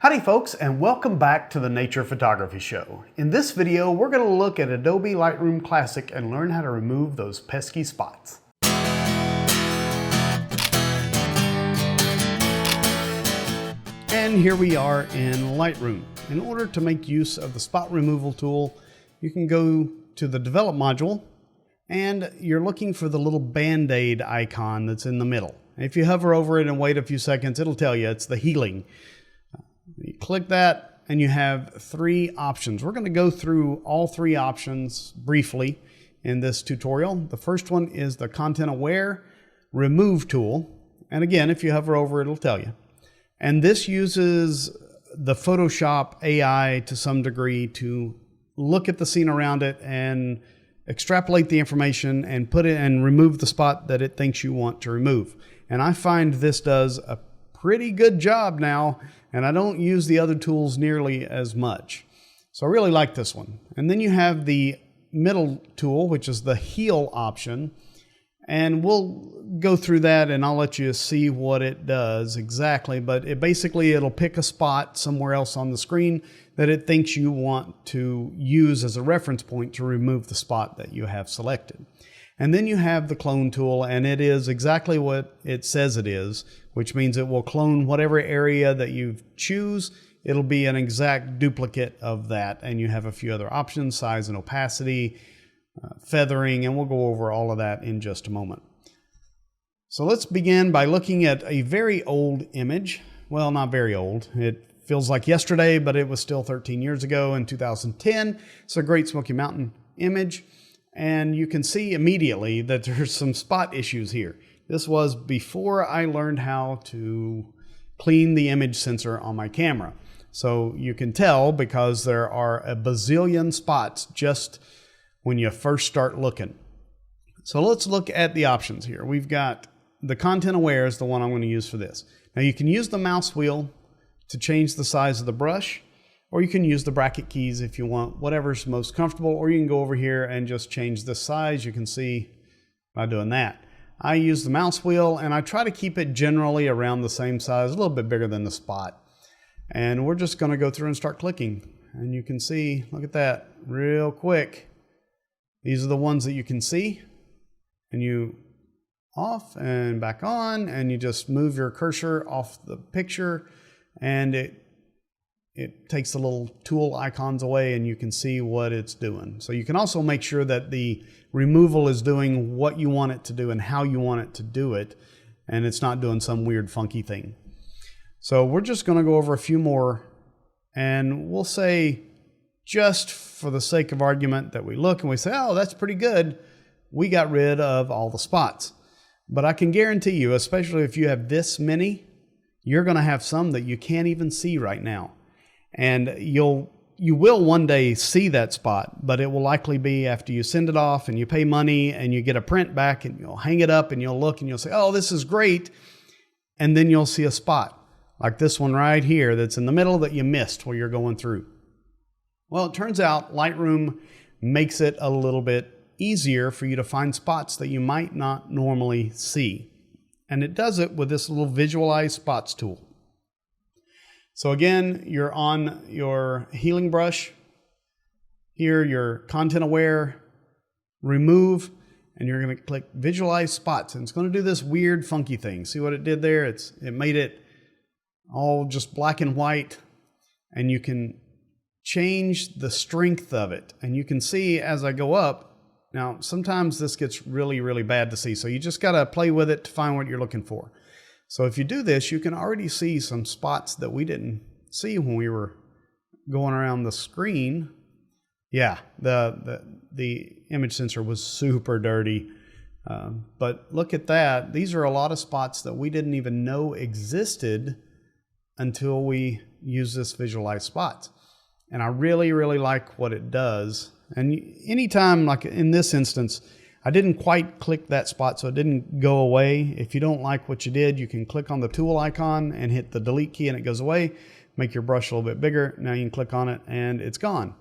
Howdy folks, and welcome back to the Nature Photography Show. In this video, we're going to look at Adobe Lightroom Classic and learn how to remove those pesky spots. And here we are in Lightroom. In order to make use of the spot removal tool, you can go to the Develop module, and you're looking for the little Band-Aid icon that's in the middle. If you hover over it and wait a few seconds, it'll tell you it's the healing. You click that and you have three options. We're going to go through all three options briefly in this tutorial. The first one is the Content Aware Remove tool. And again, if you hover over it, it'll tell you. And this uses the Photoshop AI to some degree to look at the scene around it and extrapolate the information and put it and remove the spot that it thinks you want to remove. And I find this does a pretty good job now, and I don't use the other tools nearly as much. So I really like this one. And then you have the middle tool, which is the heal option. And we'll go through that and I'll let you see what it does exactly. But it'll pick a spot somewhere else on the screen that it thinks you want to use as a reference point to remove the spot that you have selected. And then you have the clone tool, and it is exactly what it says it is, which means it will clone whatever area that you choose. It'll be an exact duplicate of that, and you have a few other options, size and opacity, feathering, and we'll go over all of that in just a moment. So let's begin by looking at a very old image. Well, not very old. It feels like yesterday, but it was still 13 years ago in 2010. It's a Great Smoky Mountain image. And you can see immediately that there's some spot issues here. This was before I learned how to clean the image sensor on my camera. So you can tell because there are a bazillion spots just when you first start looking. So let's look at the options here. We've got the Content Aware is the one I'm going to use for this. Now you can use the mouse wheel to change the size of the brush, or you can use the bracket keys if you want, whatever's most comfortable, or you can go over here and just change the size. You can see by doing that. I use the mouse wheel and I try to keep it generally around the same size, a little bit bigger than the spot. And we're just going to go through and start clicking. And you can see, look at that, real quick. These are the ones that you can see. And you off and back on, and you just move your cursor off the picture, and it takes the little tool icons away and you can see what it's doing. So you can also make sure that the removal is doing what you want it to do and how you want it to do it, and it's not doing some weird funky thing. So we're just going to go over a few more, and we'll say, just for the sake of argument, that we look and we say, oh, that's pretty good. We got rid of all the spots. But I can guarantee you, especially if you have this many, you're going to have some that you can't even see right now. And you will one day see that spot, but it will likely be after you send it off and you pay money and you get a print back, and you'll hang it up and you'll look and you'll say, oh, this is great. And then you'll see a spot like this one right here that's in the middle that you missed while you're going through. Well, it turns out Lightroom makes it a little bit easier for you to find spots that you might not normally see. And it does it with this little Visualize Spots tool. So again, you're on your healing brush. Here, your Content Aware, Remove, and you're going to click Visualize Spots. And it's going to do this weird, funky thing. See what it did there? It made it all just black and white. And you can change the strength of it. And you can see as I go up, now sometimes this gets really, really bad to see. So you just got to play with it to find what you're looking for. So if you do this, you can already see some spots that we didn't see when we were going around the screen. Yeah, the image sensor was super dirty. But look at that. These are a lot of spots that we didn't even know existed until we use this Visualize Spots. And I really, really like what it does. And anytime, like in this instance, I didn't quite click that spot, so it didn't go away. If you don't like what you did, you can click on the tool icon and hit the delete key and it goes away. Make your brush a little bit bigger. Now you can click on it and it's gone.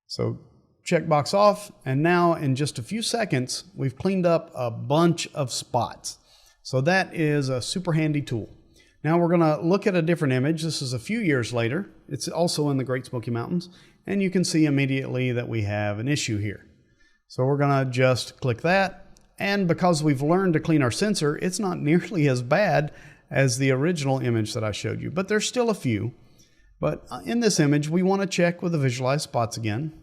So checkbox off, and now in just a few seconds, we've cleaned up a bunch of spots. So that is a super handy tool. Now we're gonna look at a different image. This is a few years later. It's also in the Great Smoky Mountains, and you can see immediately that we have an issue here. So we're gonna just click that, and because we've learned to clean our sensor, it's not nearly as bad as the original image that I showed you, but there's still a few. But in this image, we wanna check with the visualized spots again,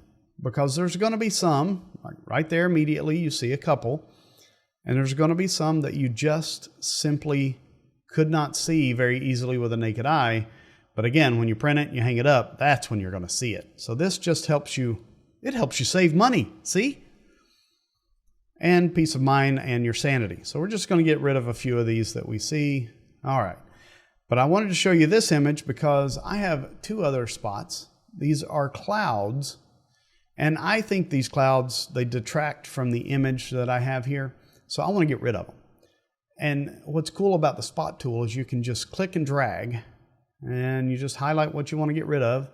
because there's gonna be some, like right there immediately, you see a couple, and there's gonna be some that you just simply could not see very easily with a naked eye. But again, when you print it and you hang it up, that's when you're gonna see it. So this just helps you, it helps you save money, see? And peace of mind and your sanity. So we're just gonna get rid of a few of these that we see. All right, but I wanted to show you this image because I have two other spots. These are clouds, and I think these clouds, they detract from the image that I have here. So I wanna get rid of them. And what's cool about the spot tool is you can just click and drag and you just highlight what you want to get rid of.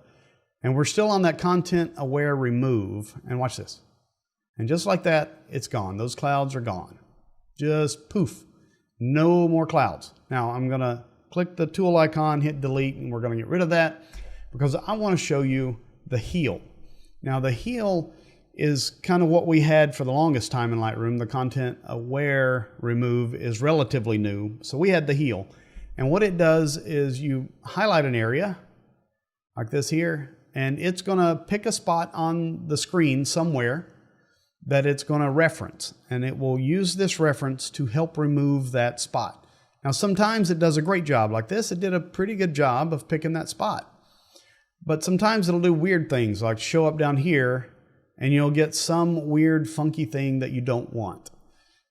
And we're still on that content aware remove. And watch this. And just like that, it's gone. Those clouds are gone. Just poof. No more clouds. Now I'm going to click the tool icon, hit delete, and we're going to get rid of that because I want to show you the heel. Now the heel is kind of what we had for the longest time in Lightroom. The content aware remove is relatively new. So we had the heel. And what it does is you highlight an area like this here, and it's gonna pick a spot on the screen somewhere that it's gonna reference. And it will use this reference to help remove that spot. Now sometimes it does a great job like this. It did a pretty good job of picking that spot. But sometimes it'll do weird things like show up down here and you'll get some weird funky thing that you don't want.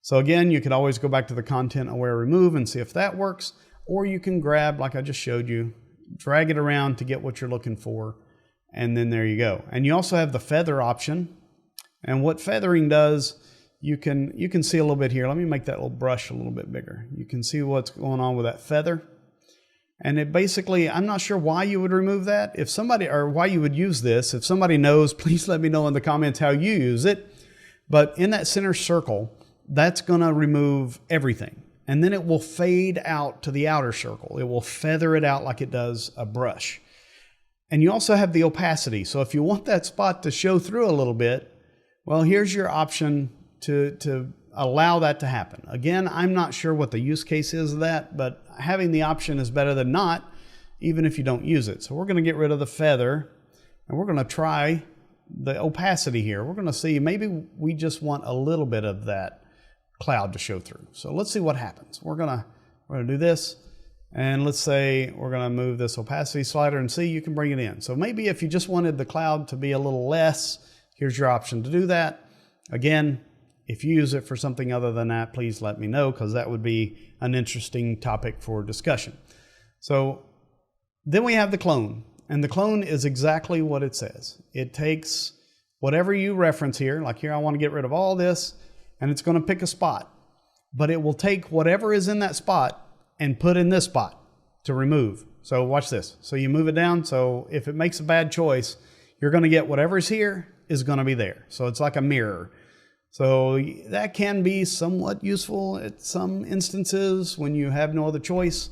So again, you could always go back to the content aware remove and see if that works, or you can grab, like I just showed you, drag it around to get what you're looking for, and then there you go. And you also have the feather option, and what feathering does, you can see a little bit here. Let me make that little brush a little bit bigger. You can see what's going on with that feather. And it basically, I'm not sure why you would remove that. If somebody, or why you would use this, if somebody knows, please let me know in the comments how you use it. But in that center circle, that's gonna remove everything. And then it will fade out to the outer circle. It will feather it out like it does a brush. And you also have the opacity. So if you want that spot to show through a little bit, well, here's your option to allow that to happen. Again, I'm not sure what the use case is of that, but having the option is better than not, even if you don't use it. So we're gonna get rid of the feather, and we're gonna try the opacity here. We're gonna see, maybe we just want a little bit of that cloud to show through. So let's see what happens. We're gonna do this, and let's say we're gonna move this opacity slider and see, you can bring it in. So maybe if you just wanted the cloud to be a little less, here's your option to do that. Again, if you use it for something other than that, please let me know, because that would be an interesting topic for discussion. So then we have the clone, and the clone is exactly what it says. It takes whatever you reference here, like here I want to get rid of all this, and it's going to pick a spot, but it will take whatever is in that spot and put in this spot to remove. So watch this. So you move it down, so if it makes a bad choice, you're going to get whatever's here is going to be there. So it's like a mirror. So that can be somewhat useful at some instances when you have no other choice.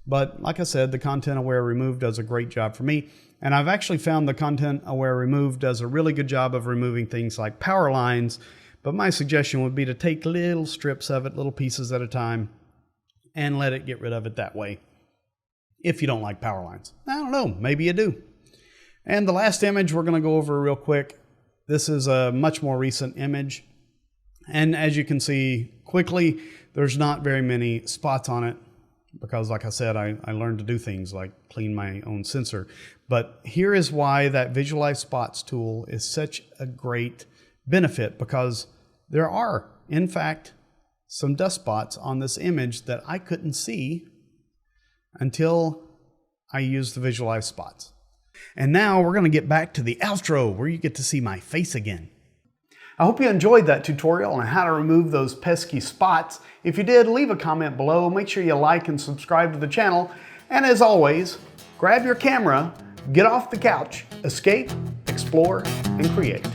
But like I said, the content aware remove does a great job for me. And I've actually found the content aware remove does a really good job of removing things like power lines. But my suggestion would be to take little strips of it, little pieces at a time, and let it get rid of it that way. If you don't like power lines. I don't know, maybe you do. And the last image we're going to go over real quick. This is a much more recent image. And as you can see quickly, there's not very many spots on it because, like I said, I learned to do things like clean my own sensor. But here is why that Visualize Spots tool is such a great benefit, because there are, in fact, some dust spots on this image that I couldn't see until I used the Visualize Spots. And now we're going to get back to the outro where you get to see my face again. I hope you enjoyed that tutorial on how to remove those pesky spots. If you did, leave a comment below. Make sure you like and subscribe to the channel. And as always, grab your camera, get off the couch, escape, explore, and create.